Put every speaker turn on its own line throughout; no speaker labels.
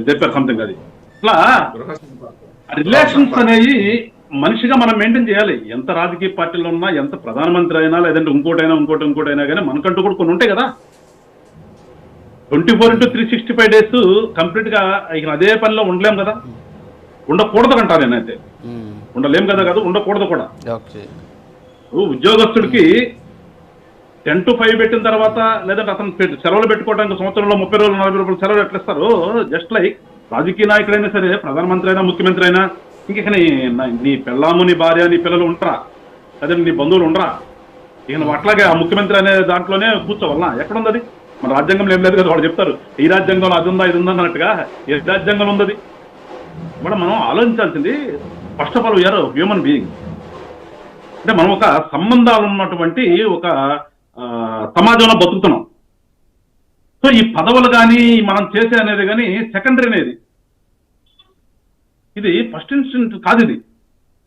చెప్పారు సంథింగ్. అది ఇట్లా రిలేషన్స్ అనేవి మనిషిగా మనం మెయింటైన్ చేయాలి. ఎంత రాజకీయ పార్టీలో ఉన్నా, ఎంత ప్రధానమంత్రి అయినా, లేదంటే ఇంకోటైనా కానీ మనకంటూ కూడా కొన్ని ఉంటాయి కదా. 24/365 days కంప్లీట్ గా ఇక అదే పనిలో ఉండలేం కదా, ఉండకూడదు అంటారు. నేనైతే ఉండలేం కదా కాదు, ఉండకూడదు కూడా. ఉద్యోగస్తుడికి 10 to 5 పెట్టిన తర్వాత, లేదంటే అతను సెలవులు పెట్టుకోవడానికి సంవత్సరంలో 30 రోజులు 40 రోజులు సెలవులు ఎట్లా ఇస్తారు? జస్ట్ లైక్ రాజకీయ నాయకుడైనా సరే, ప్రధానమంత్రి అయినా, ముఖ్యమంత్రి అయినా, ఇంక నీ పెళ్ళాము, నీ భార్య, నీ పిల్లలు ఉండరా, అదే నీ బంధువులు ఉండరా? ఇక నువ్వు అట్లాగే ఆ ముఖ్యమంత్రి అనే దాంట్లోనే కూర్చోవాలనా? ఎక్కడుంది అది? మన రాజ్యాంగంలో ఏం లేదు కదా. వాళ్ళు చెప్తారు ఈ రాజ్యాంగంలో అది ఉందా, ఇది ఉందా అన్నట్టుగా. ఏ రాజ్యాంగంలో ఉంది? మనం ఆలోచించాల్సింది first of all we are human being. అంటే మనం ఒక సంబంధాలు ఉన్నటువంటి ఒక సమాజంలో బతుకుతున్నాం. సో ఈ పదవులు కానీ మనం చేసే అనేది కానీ సెకండరీ అనేది, ఇది ఫస్ట్ ఇన్స్టెంట్ కాదు, ఇది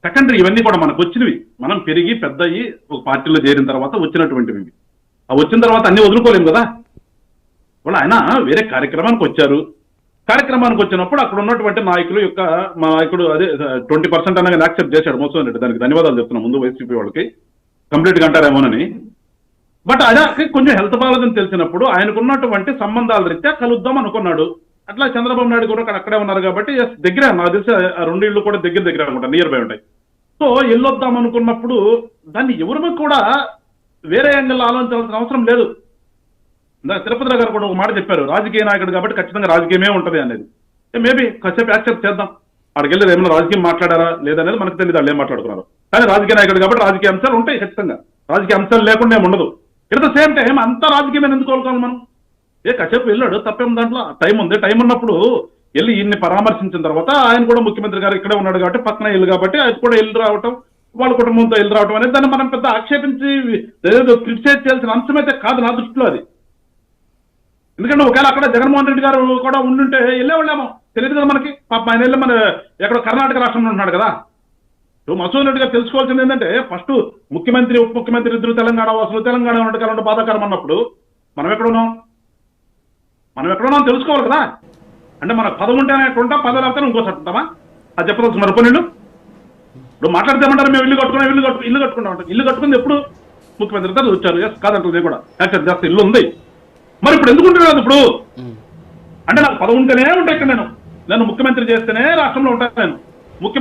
సెకండరీ. ఇవన్నీ కూడా మనకు వచ్చినవి, మనం పెరిగి పెద్ద అయ్యి ఒక పార్టీలో చేరిన తర్వాత వచ్చినటువంటివి. ఆ వచ్చిన తర్వాత అన్ని వదులుకోలేము కదా. వాళ్ళు ఆయన వేరే కార్యక్రమానికి వచ్చారు. కార్యక్రమానికి వచ్చినప్పుడు అక్కడ ఉన్నటువంటి నాయకులు యొక్క మా నాయకుడు అదే 20% అనగా యాక్సెప్ట్ చేశాడు మోసన్ రెడ్డి. దానికి ధన్యవాదాలు చెప్తున్నాం ముందు వైసీపీ వాళ్ళకి, కంప్లీట్గా అంటారేమోనని. బట్ అదే కొంచెం హెల్త్ బాగాలేదని తెలిసినప్పుడు ఆయనకున్నటువంటి సంబంధాల రీత్యా కలుద్దాం అనుకున్నాడు. అట్లా చంద్రబాబు నాయుడు కూడా అక్కడే ఉన్నారు కాబట్టి దగ్గర, నాకు తెలిసి 2 ఇళ్ళు కూడా దగ్గర అనుకుంటా, నియర్ బై ఉంటాయి. సో వెళ్ళొద్దాం అనుకున్నప్పుడు దాన్ని ఎవరిమీ కూడా వేరే యాంగిల్లో ఆలోచించాల్సిన అవసరం లేదు. తిరుపతి గారు కూడా ఒక మాట చెప్పారు, రాజకీయ నాయకుడు కాబట్టి ఖచ్చితంగా రాజకీయమే ఉంటుంది అనేది. మేబీ కాసేపు యాక్సెప్ట్ చేద్దాం. అక్కడికి వెళ్ళి ఏమైనా రాజకీయం మాట్లాడారా లేదనేది మనకు తెలియదు, వాళ్ళు ఏం మాట్లాడుతున్నారు. కానీ రాజకీయ నాయకుడు కాబట్టి రాజకీయ అంశాలు ఉంటాయి ఖచ్చితంగా. రాజకీయ అంశాలు లేకుండా ఏమి ఉండదు. ఎట్ ద సేమ్ టైం అంతా రాజకీయమైన ఎందుకు కోలుకోవాలి మనం? కాసేపు వెళ్ళాడు, తప్పేం దాంట్లో. టైం ఉంది. టైం ఉన్నప్పుడు వెళ్ళి ఈయన్ని పరామర్శించిన తర్వాత, ఆయన కూడా ముఖ్యమంత్రి గారు ఇక్కడే ఉన్నాడు కాబట్టి పక్కన ఇల్లు కాబట్టి అది కూడా వెళ్ళి రావటం, వాళ్ళ కుటుంబంతో వెళ్ళి రావటం అనేది దాన్ని మనం పెద్ద ఆక్షేపించి ఏదో క్రిటిసైజ్ చేయాల్సిన అంశం అయితే కాదు నా దృష్టిలో అది. ఎందుకంటే ఒకవేళ అక్కడ జగన్మోహన్ రెడ్డి గారు కూడా ఉండుంటే వెళ్ళేవాళ్ళేమో, తెలియదు కదా మనకి. పాప ఆయన వెళ్ళి మన ఎక్కడో కర్ణాటక రాష్ట్రంలో ఉన్నాడు కదా. మసూద్ రెడ్డి గారు తెలుసుకోవాల్సింది ఏంటంటే, ఫస్ట్ ముఖ్యమంత్రి ఉప ముఖ్యమంత్రి ఇద్దరు తెలంగాణ వాసులు, తెలంగాణ ఉన్నట్టు బాధాకరం అన్నప్పుడు మనం ఎక్కడున్నాం తెలుసుకోవాలి కదా. అంటే మన పదవి ఉంటే ఉంటాం, పదవి లేకపోతే ఇంకోసారి ఉంటామా? అది చెప్పదలుచు మరి పనులు. ఇప్పుడు మాట్లాడితేమంటారు మేము ఇల్లు కట్టుకున్నాం. ఇల్లు కట్టుకుంది ఎప్పుడు? ముఖ్యమంత్రి గారు వచ్చారు. ఎస్ కాదంటుంది కూడా యాక్సెప్ట్ చేస్తే ఇల్లు ఉంది. మరి ఇప్పుడు ఎందుకు ఉంటున్నాను ఇప్పుడు? అంటే నాకు పదవి ఉంటేనే ఉంటాయి ఇక్కడ. నేను ముఖ్యమంత్రి చేస్తేనే రాష్ట్రంలో ఉంటాను నేను.